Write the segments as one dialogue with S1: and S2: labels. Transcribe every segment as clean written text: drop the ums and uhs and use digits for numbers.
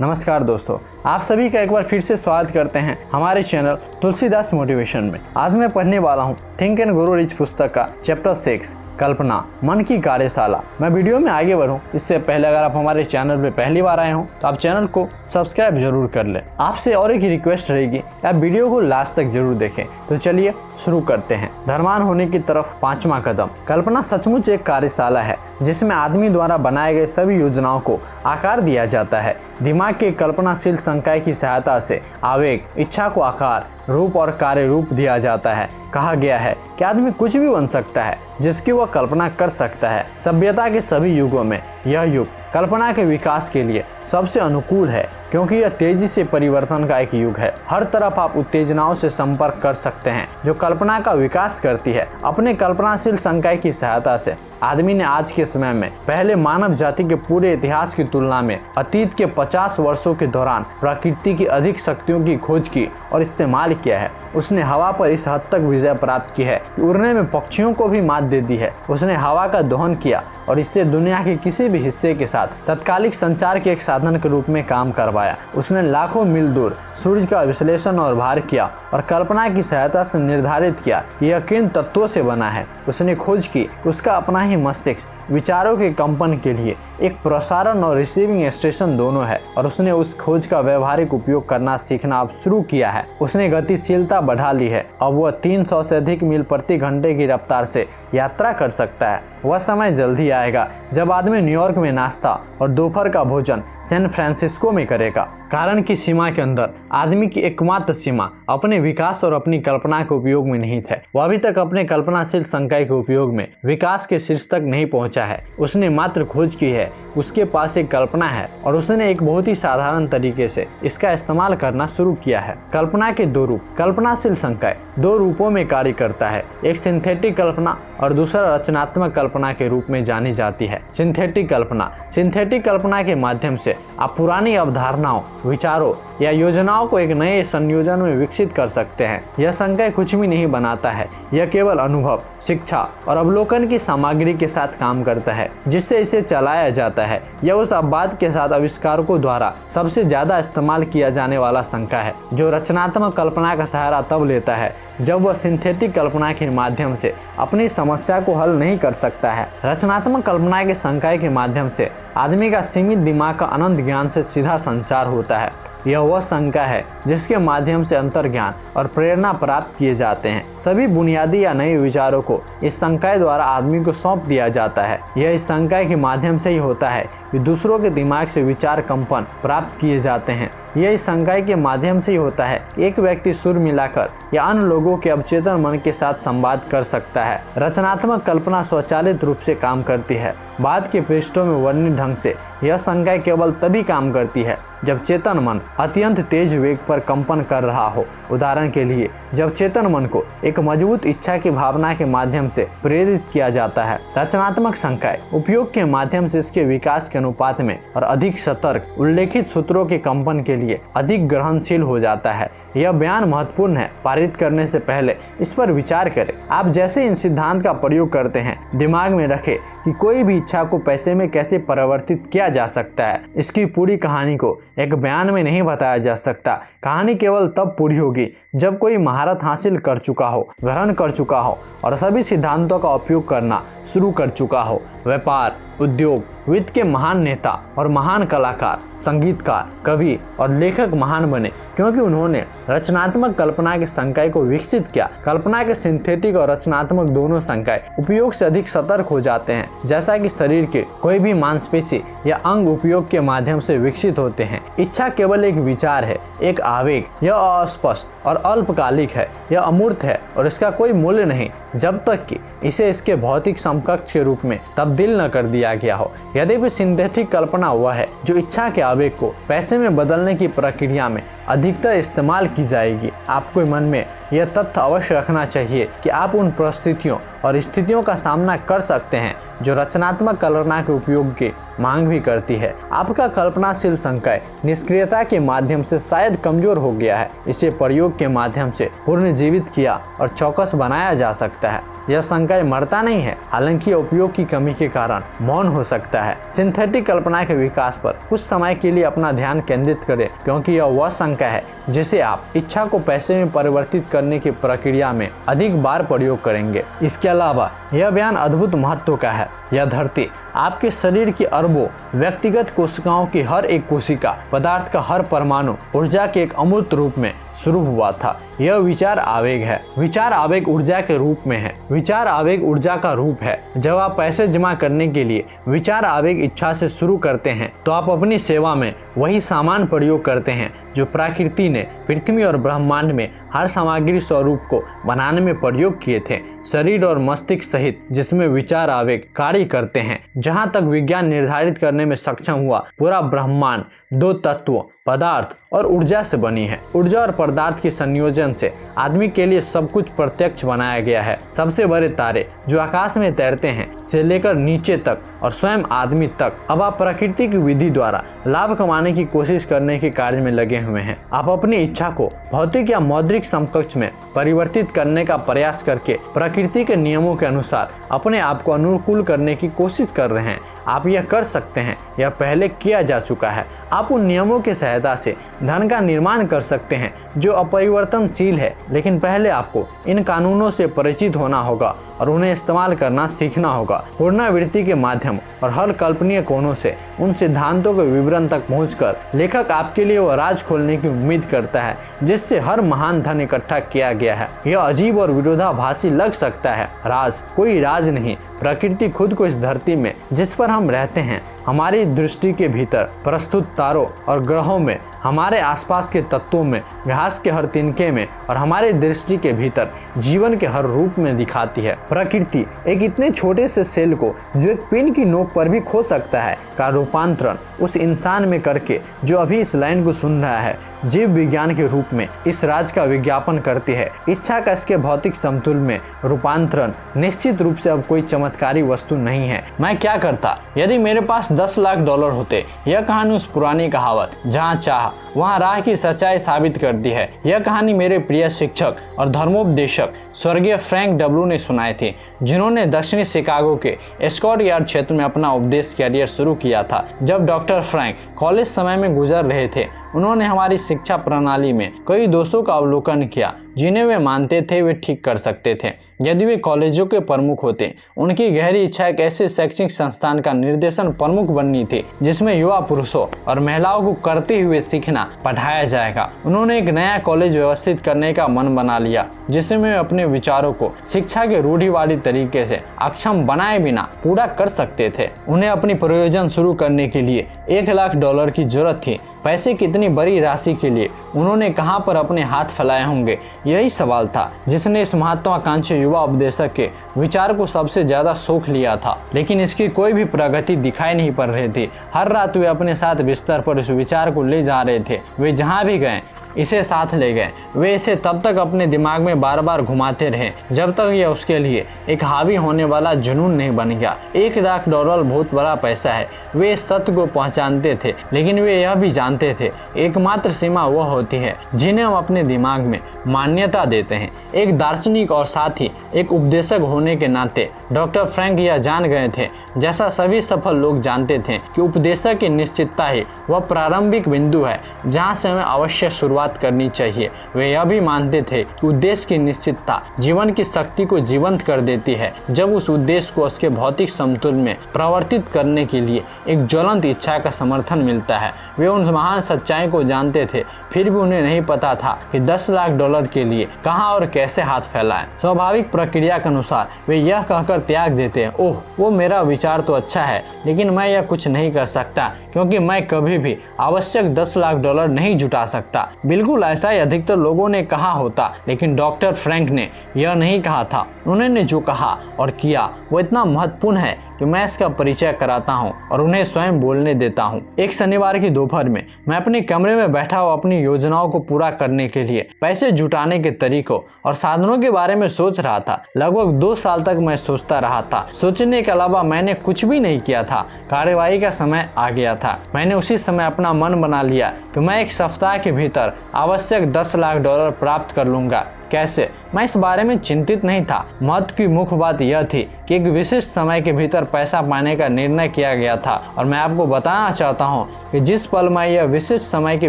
S1: नमस्कार दोस्तों, आप सभी का एक बार फिर से स्वागत करते हैं हमारे चैनल तुलसीदास मोटिवेशन में। आज मैं पढ़ने वाला हूँ थिंक एंड ग्रो रिच पुस्तक का चैप्टर 6 कल्पना मन की कार्यशाला। मैं वीडियो में आगे बढ़ूं इससे पहले अगर आप हमारे चैनल पे पहली बार आए हो तो आप चैनल को सब्सक्राइब जरूर कर लें। आपसे और एक रिक्वेस्ट रहेगी, आप वीडियो को लास्ट तक जरूर देखें। तो चलिए शुरू करते हैं। धनवान होने की तरफ 5वां कदम। कल्पना सचमुच एक कार्यशाला है जिसमें आदमी द्वारा बनाए गए सभी योजनाओं को आकार दिया जाता है। दिमाग के कल्पनाशील संकाय की सहायता से आवेग, इच्छा को आकार, रूप और कार्य रूप दिया जाता है। कहा गया है कि आदमी कुछ भी बन सकता है जिसकी वह कल्पना कर सकता है। सभ्यता के सभी युगों में यह युग कल्पना के विकास के लिए सबसे अनुकूल है, क्योंकि यह तेजी से परिवर्तन का एक युग है। हर तरफ आप उत्तेजनाओं से संपर्क कर सकते हैं जो कल्पना का विकास करती है। अपने कल्पनाशील संकाय की सहायता से आदमी ने आज के समय में पहले मानव जाति के पूरे इतिहास की तुलना में अतीत के 50 वर्षों के दौरान प्रकृति की अधिक शक्तियों की खोज की और इस्तेमाल किया है। उसने हवा पर इस हद तक विजय प्राप्त की है कि उड़ने में पक्षियों को भी मात दे दी है। उसने हवा का दोहन किया और इससे दुनिया के किसी भी हिस्से के साथ तत्कालिक संचार के एक साधन के रूप में काम करवाया। उसने लाखों मील दूर सूर्य का विश्लेषण और भार किया और कल्पना की सहायता से निर्धारित किया कि यह किन तत्वों से बना है। उसने खोज की, उसका अपना ही मस्तिष्क विचारों के कंपन के लिए एक प्रसारण और रिसीविंग स्टेशन दोनों है, और उसने उस खोज का व्यवहारिक उपयोग करना सीखना अब शुरू किया है। उसने गतिशीलता बढ़ा ली है। अब वह 300 से अधिक मील प्रति घंटे की रफ्तार से यात्रा कर सकता है। वह समय जल्दी आएगा जब आदमी न्यूयॉर्क में नाश्ता और दोपहर का भोजन सैन फ्रांसिस्को में करेगा। कारण की सीमा के अंदर आदमी की एकमात्र सीमा अपने विकास और अपनी कल्पना के उपयोग में निहित है। वह अभी तक अपने कल्पनाशील संकाय के उपयोग में विकास के शीर्ष तक नहीं पहुंचा है। उसने मात्र खोज की है, उसके पास एक कल्पना है और उसने एक बहुत ही साधारण तरीके से इसका इस्तेमाल करना शुरू किया है। कल्पना के दो रूप। कल्पनाशील संकाय दो रूपों में कार्य करता है, एक सिंथेटिक कल्पना और दूसरा रचनात्मक कल्पना के रूप में जानी जाती है। सिंथेटिक कल्पना। सिंथेटिक कल्पना के माध्यम से आप पुरानी अवधारणाओं, विचारों या योजनाओं को एक नए संयोजन में विकसित कर सकते हैं। यह संकाय कुछ भी नहीं बनाता है, यह केवल अनुभव, शिक्षा और अवलोकन की सामग्री के साथ काम करता है जिससे इसे चलाया जाता है। यह उस अपवाद के साथ आविष्कारकों द्वारा सबसे ज्यादा इस्तेमाल किया जाने वाला संकाय है जो रचनात्मक कल्पना का सहारा तब लेता है जब वह सिंथेटिक कल्पना के माध्यम से अपनी समस्या को हल नहीं कर सकता है। रचनात्मक कल्पना के संकाय के माध्यम से आदमी का सीमित दिमाग का अनंत ज्ञान से सीधा संचार होता है। यह वह संकाय है जिसके माध्यम से अंतर्ज्ञान और प्रेरणा प्राप्त किए जाते हैं। सभी बुनियादी या नए विचारों को इस संकाय द्वारा आदमी को सौंप दिया जाता है। यह इस संकाय के माध्यम से ही होता है कि दूसरों के दिमाग से विचार कंपन प्राप्त किए जाते हैं। यह इस संकाय के माध्यम से ही होता है कि एक व्यक्ति सुर मिलाकर या अन्य लोगों के अवचेतन मन के साथ संवाद कर सकता है। रचनात्मक कल्पना स्वचालित रूप से काम करती है। बाद के पृष्ठों में वर्णित ढंग से यह संकाय केवल तभी काम करती है जब चेतन मन अत्यंत तेज वेग पर कंपन कर रहा हो। उदाहरण के लिए, जब चेतन मन को एक मजबूत इच्छा की भावना के माध्यम से प्रेरित किया जाता है। रचनात्मक संकाय उपयोग के माध्यम से इसके विकास के अनुपात में और अधिक सतर्क उल्लेखित सूत्रों के कंपन के लिए अधिक ग्रहणशील हो जाता है। यह बयान महत्वपूर्ण है। पारित करने से पहले इस पर विचार करें। आप जैसे इन सिद्धांत का प्रयोग करते हैं, दिमाग में रखें कि कोई भी इच्छा को पैसे में कैसे परिवर्तित किया जा सकता है। इसकी पूरी कहानी को एक बयान में नहीं बताया जा सकता। कहानी केवल तब पूरी होगी जब कोई महारत हासिल कर चुका हो, ग्रहण कर चुका हो और सभी सिद्धांतों का उपयोग करना शुरू कर चुका हो। व्यापार, उद्योग, वित्त के महान नेता और महान कलाकार, संगीतकार, कवि और लेखक महान बने क्योंकि उन्होंने रचनात्मक कल्पना के संकाय को विकसित किया। कल्पना के सिंथेटिक और रचनात्मक दोनों संकाय उपयोग से अधिक सतर्क हो जाते हैं। जैसा कि शरीर के कोई भी मांसपेशी या अंग उपयोग के माध्यम से विकसित होते हैं। इच्छा केवल एक विचार है, एक आवेग। यह अस्पष्ट और अल्पकालिक है, यह अमूर्त है और इसका कोई मूल्य नहीं जब तक कि इसे इसके भौतिक समकक्ष के रूप में तब्दील न कर दिया गया हो। यद्यपि सिंथेटिक कल्पना वह है जो इच्छा के आवेग को पैसे में बदलने की प्रक्रिया में अधिकतर इस्तेमाल की जाएगी। आपको मन में यह तथ्य अवश्य रखना चाहिए कि आप उन परिस्थितियों और स्थितियों का सामना कर सकते हैं जो रचनात्मक कल्पना के उपयोग की मांग भी करती है। आपका कल्पनाशील संकाय निष्क्रियता के माध्यम से शायद कमजोर हो गया है। इसे प्रयोग के माध्यम से पुनर्जीवित किया और चौकस बनाया जा सकता है। यह संकाय मरता नहीं है, हालांकि उपयोग की कमी के कारण मौन हो सकता है। सिंथेटिक कल्पना के विकास पर कुछ समय के लिए अपना ध्यान केंद्रित करें, क्योंकि यह वह संकाय है जिसे आप इच्छा को पैसे में परिवर्तित करने की प्रक्रिया में अधिक बार प्रयोग करेंगे। इसके अलावा यह बयान अद्भुत महत्व का है। यह धरती आपके शरीर की अरबों व्यक्तिगत कोशिकाओं की हर एक कोशिका, पदार्थ का हर परमाणु ऊर्जा के एक अमूर्त रूप में शुरू हुआ था। यह विचार आवेग है। विचार आवेग ऊर्जा के रूप में है। विचार आवेग ऊर्जा का रूप है। जब आप पैसे जमा करने के लिए विचार आवेग इच्छा से शुरू करते हैं तो आप अपनी सेवा में वही सामान प्रयोग करते हैं जो प्रकृति ने पृथ्वी और ब्रह्मांड में हर सामग्री स्वरूप को बनाने में प्रयोग किए थे, शरीर और मस्तिष्क सहित, जिसमें विचार आवेग कार्य करते हैं। जहां तक विज्ञान निर्धारित करने में सक्षम हुआ, पूरा ब्रह्मांड दो तत्वों पदार्थ और ऊर्जा से बनी है। ऊर्जा और पदार्थ के संयोजन से आदमी के लिए सब कुछ प्रत्यक्ष बनाया गया है। सबसे बड़े तारे जो आकाश में तैरते हैं से लेकर नीचे तक और स्वयं आदमी तक। अब आप प्रकृति की विधि द्वारा लाभ कमाने की कोशिश करने के कार्य में लगे हुए हैं। आप अपनी इच्छा को भौतिक या मौद्रिक समकक्ष में परिवर्तित करने का प्रयास करके प्रकृति के नियमों के अनुसार अपने आप को अनुकूल करने की कोशिश कर रहे हैं। आप यह कर सकते हैं, यह पहले किया जा चुका है। आप उन नियमों की सहायता से धन का निर्माण कर सकते हैं जो अपरिवर्तनशील है, लेकिन पहले आपको इन कानूनों से परिचित होना होगा और उन्हें इस्तेमाल करना सीखना होगा। पुनरावृत्ति के माध्यम और हर कल्पनीय कोणों से उन सिद्धांतों के विवरण तक पहुंचकर लेखक आपके लिए वह राज खोलने की उम्मीद करता है जिससे हर महान धन इकट्ठा किया गया है। यह अजीब और विरोधाभासी लग सकता है। राज कोई राज नहीं, प्रकृति खुद को इस धरती में जिस पर हम रहते हैं, हमारी दृष्टि के भीतर प्रस्तुत तारों और ग्रहों में, हमारे आसपास के तत्वों में, घास के हर तिनके में और हमारे दृष्टि के भीतर जीवन के हर रूप में दिखाती है। प्रकृति एक इतने छोटे से सेल को जो एक पिन की नोक पर भी खो सकता है का रूपांतरण उस इंसान में करके जो अभी इस लाइन को सुन रहा है, जीव विज्ञान के रूप में इस राज का विज्ञापन करती है। इच्छा का इसके भौतिक समतुल में रूपांतरण निश्चित रूप से अब कोई चमत्कारी वस्तु नहीं है। मैं क्या करता यदि मेरे पास 10 लाख डॉलर होते? यह कहानी उस पुरानी कहावत जहाँ चाह वहाँ राह की सच्चाई साबित करती है। यह कहानी मेरे प्रिय शिक्षक और धर्मोपदेशक स्वर्गीय फ्रैंक डब्ल्यू ने सुनाई थी, जिन्होंने दक्षिणी शिकागो के स्कॉट यार्ड क्षेत्र में अपना उपदेश कैरियर शुरू किया था। जब डॉक्टर फ्रैंक कॉलेज समय में गुजर रहे थे, उन्होंने हमारी शिक्षा प्रणाली में कई दोषों का अवलोकन किया जिन्हें वे मानते थे वे ठीक कर सकते थे यदि वे कॉलेजों के प्रमुख होते। उनकी गहरी इच्छा एक ऐसे शैक्षणिक संस्थान का निर्देशन प्रमुख बननी थी जिसमें युवा पुरुषों और महिलाओं को करते हुए सीखना पढ़ाया जाएगा। उन्होंने एक नया कॉलेज व्यवस्थित करने का मन बना लिया जिसमें वे अपने विचारों को शिक्षा के रूढ़िवादी तरीके से अक्षम बनाए बिना पूरा कर सकते थे। उन्हें अपनी प्रयोजन शुरू करने के लिए $1 लाख की जरूरत थी। पैसे कितनी बड़ी राशि के लिए उन्होंने कहां पर अपने हाथ फैलाए होंगे, यही सवाल था जिसने इस महत्वाकांक्षी युवा उपदेशक के विचार को सबसे ज्यादा सोख लिया था। लेकिन इसकी कोई भी प्रगति दिखाई नहीं पड़ रही थी। हर रात वे अपने साथ बिस्तर पर इस विचार को ले जा रहे थे। वे जहां भी गए इसे साथ ले गए। वे इसे तब तक अपने दिमाग में बार बार घुमाते रहे जब तक यह उसके लिए एक हावी होने वाला जुनून नहीं बन गया। $1 लाख बहुत बड़ा पैसा है, वे इस तथ्य को पहचानते थे, लेकिन वे यह भी जानते थे एकमात्र सीमा वह होती है जिन्हें हम अपने दिमाग में मान्यता देते हैं। एक दार्शनिक और साथ ही एक उपदेशक होने के नाते डॉक्टर फ्रैंक यह जान गए थे, जैसा सभी सफल लोग जानते थे, कि उपदेशक की निश्चितता ही वह प्रारंभिक बिंदु है जहां से हमें अवश्य शुरुआत करनी चाहिए। वे यह भी मानते थे कि उद्देश्य की निश्चितता जीवन की शक्ति को जीवंत कर देती है जब उस उद्देश्य को उसके भौतिक समतुल में प्रवर्तित करने के लिए एक ज्वलंत इच्छा का समर्थन मिलता है। वे उन महान सच्चाई को जानते थे, फिर भी उन्हें नहीं पता था कि $10 लाख के लिए कहां और कैसे हाथ फैलाएं। स्वाभाविक प्रक्रिया के अनुसार वे यह कहकर त्याग देते हैं, ओह वो मेरा विचार तो अच्छा है, लेकिन मैं यह कुछ नहीं कर सकता क्योंकि मैं कभी भी आवश्यक $10 लाख नहीं जुटा सकता। बिल्कुल ऐसा ही अधिकतर लोगों ने कहा होता, लेकिन डॉक्टर फ्रैंक ने यह नहीं कहा था। उन्होंने जो कहा और किया वो इतना महत्वपूर्ण है कि मैं इसका परिचय कराता हूं और उन्हें स्वयं बोलने देता हूं। एक शनिवार की दोपहर में मैं अपने कमरे में बैठा हुआ अपनी योजनाओं को पूरा करने के लिए पैसे जुटाने के तरीकों और साधनों के बारे में सोच रहा था। लगभग 2 साल तक मैं सोचता रहा था। सोचने के अलावा मैंने कुछ भी नहीं किया था। कार्यवाही का समय आ गया था। मैंने उसी समय अपना मन बना लिया कि मैं एक सप्ताह के भीतर आवश्यक $10 लाख प्राप्त कर लूंगा। कैसे? मैं इस बारे में चिंतित नहीं था। महत्व की मुख्य बात यह थी कि एक विशिष्ट समय के भीतर पैसा पाने का निर्णय किया गया था और मैं आपको बताना चाहता हूँ कि जिस पल मैं यह विशिष्ट समय के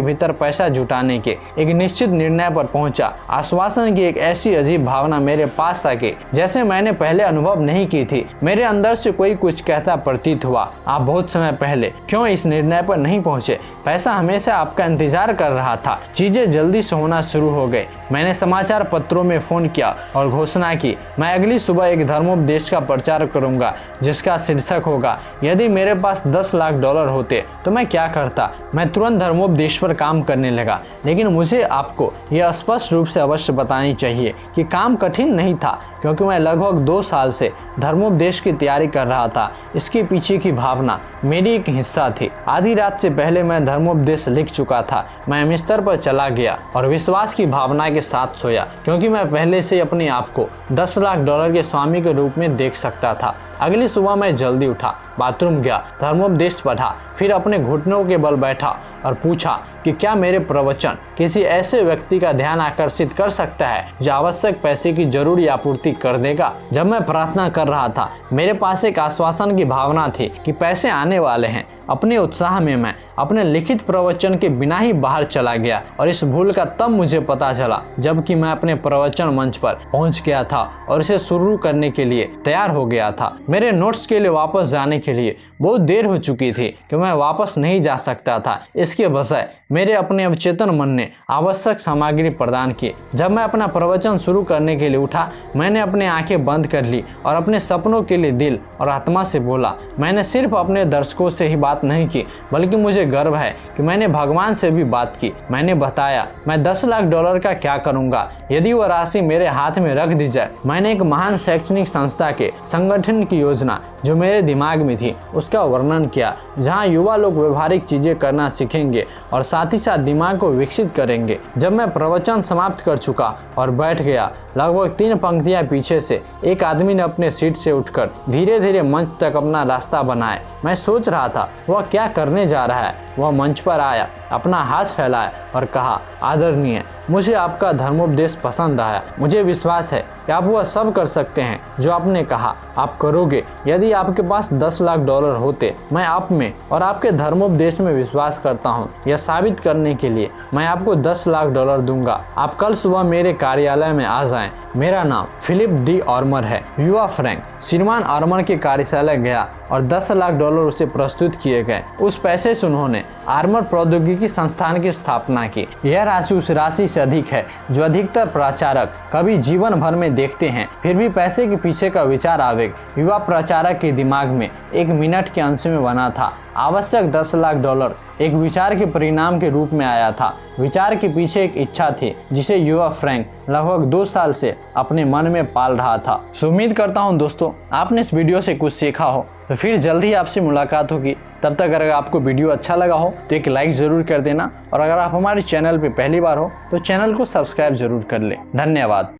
S1: भीतर पैसा जुटाने के एक निश्चित निर्णय पर पहुंचा, आश्वासन की एक ऐसी अजीब भावना मेरे पास आ गई जैसे मैंने पहले अनुभव नहीं की थी। मेरे अंदर से कोई कुछ कहता प्रतीत हुआ, आप बहुत समय पहले क्यों इस निर्णय पर नहीं पहुंचे? पैसा हमेशा आपका इंतजार कर रहा था। चीजें जल्दी से होना शुरू हो गई। मैंने समाचार पत्रों में फोन किया और घोषणा की, मैं अगली सुबह एक धर्मोपदेश का प्रचार करूंगा जिसका शीर्षक होगा, यदि मेरे पास 10 लाख डॉलर होते तो मैं क्या करता। मैं तुरंत धर्मोपदेश पर काम करने लगा, लेकिन मुझे आपको यह स्पष्ट रूप से अवश्य बतानी चाहिए कि काम कठिन नहीं था, क्योंकि मैं लगभग 2 साल से धर्मोपदेश की तैयारी कर रहा था। इसके पीछे की भावना मेरी एक हिस्सा थी। आधी रात से पहले मैं धर्मोपदेश लिख चुका था। मैं बिस्तर पर चला गया और विश्वास की भावना के साथ सोया, क्योंकि मैं पहले से अपने आप को 10 लाख डॉलर के स्वामी के रूप में देख सकता था। अगली सुबह मैं जल्दी उठा, बाथरूम गया, धर्मोपदेश पढ़ा, फिर अपने घुटनों के बल बैठा और पूछा कि क्या मेरे प्रवचन किसी ऐसे व्यक्ति का ध्यान आकर्षित कर सकता है जो आवश्यक पैसे की जरूरी आपूर्ति कर देगा। जब मैं प्रार्थना कर रहा था, मेरे पास एक आश्वासन की भावना थी कि पैसे आने वाले हैं। अपने उत्साह में मैं अपने लिखित प्रवचन के बिना ही बाहर चला गया और इस भूल का तब मुझे पता चला जबकि मैं अपने प्रवचन मंच पर पहुंच गया था और इसे शुरू करने के लिए तैयार हो गया था। मेरे नोट्स के लिए वापस जाने के लिए बहुत देर हो चुकी थी कि मैं वापस नहीं जा सकता था। इसके बजाय मेरे अपने अवचेतन मन ने आवश्यक सामग्री प्रदान की। जब मैं अपना प्रवचन शुरू करने के लिए उठा, मैंने अपनी आंखें बंद कर ली और अपने सपनों के लिए दिल और आत्मा से बोला। मैंने सिर्फ अपने दर्शकों से ही बात नहीं की, बल्कि मुझे गर्व है कि मैंने भगवान से भी बात की। मैंने बताया मैं 10 लाख डॉलर का क्या करूंगा यदि वह राशि मेरे हाथ में रख दी जाए। मैंने एक महान शैक्षणिक संस्था के संगठन की योजना जो मेरे दिमाग में थी उसका वर्णन किया, जहां युवा लोग व्यवहारिक चीजें करना सीखेंगे और साथ ही साथ दिमाग को विकसित करेंगे। जब मैं प्रवचन समाप्त कर चुका और बैठ गया, लगभग 3 पंक्तियां पीछे से एक आदमी ने अपने सीट से उठकर धीरे धीरे मंच तक अपना रास्ता बनाया। मैं सोच रहा था वह क्या करने जा रहा है। वह मंच पर आया, अपना हाथ फैलाया और कहा, आदरणीय, मुझे आपका धर्मोपदेश पसंद आया। मुझे विश्वास है कि आप वह सब कर सकते हैं जो आपने कहा आप करोगे यदि आपके पास 10 लाख डॉलर होते। मैं आप में और आपके धर्मोपदेश में विश्वास करता हूँ। यह साबित करने के लिए मैं आपको 10 लाख डॉलर दूंगा। आप कल सुबह मेरे कार्यालय में आ जाएं। मेरा नाम फिलिप डी आर्मर है। युवा फ्रैंक श्रीमान आर्मर के कार्यशाला गया और 10 लाख डॉलर उसे प्रस्तुत किए गए। उस पैसे से उन्होंने आर्मर प्रौद्योगिकी संस्थान की स्थापना की। यह राशि उस राशि से अधिक है जो अधिकतर प्रचारक कभी जीवन भर में देखते हैं। फिर भी पैसे के पीछे का विचार आवेग युवा प्रचारक के दिमाग में 1 मिनट के अंश में बना था। आवश्यक 10 लाख डॉलर एक विचार के परिणाम के रूप में आया था। विचार के पीछे एक इच्छा थी जिसे युवा फ्रैंक लगभग 2 साल से अपने मन में पाल रहा था। उम्मीद करता हूं दोस्तों आपने इस वीडियो से कुछ सीखा हो। तो फिर जल्द ही आपसे मुलाकात होगी। तब तक अगर आपको वीडियो अच्छा लगा हो तो एक लाइक जरूर कर देना और अगर आप हमारे चैनल पे पहली बार हो तो चैनल को सब्सक्राइब जरूर कर ले। धन्यवाद।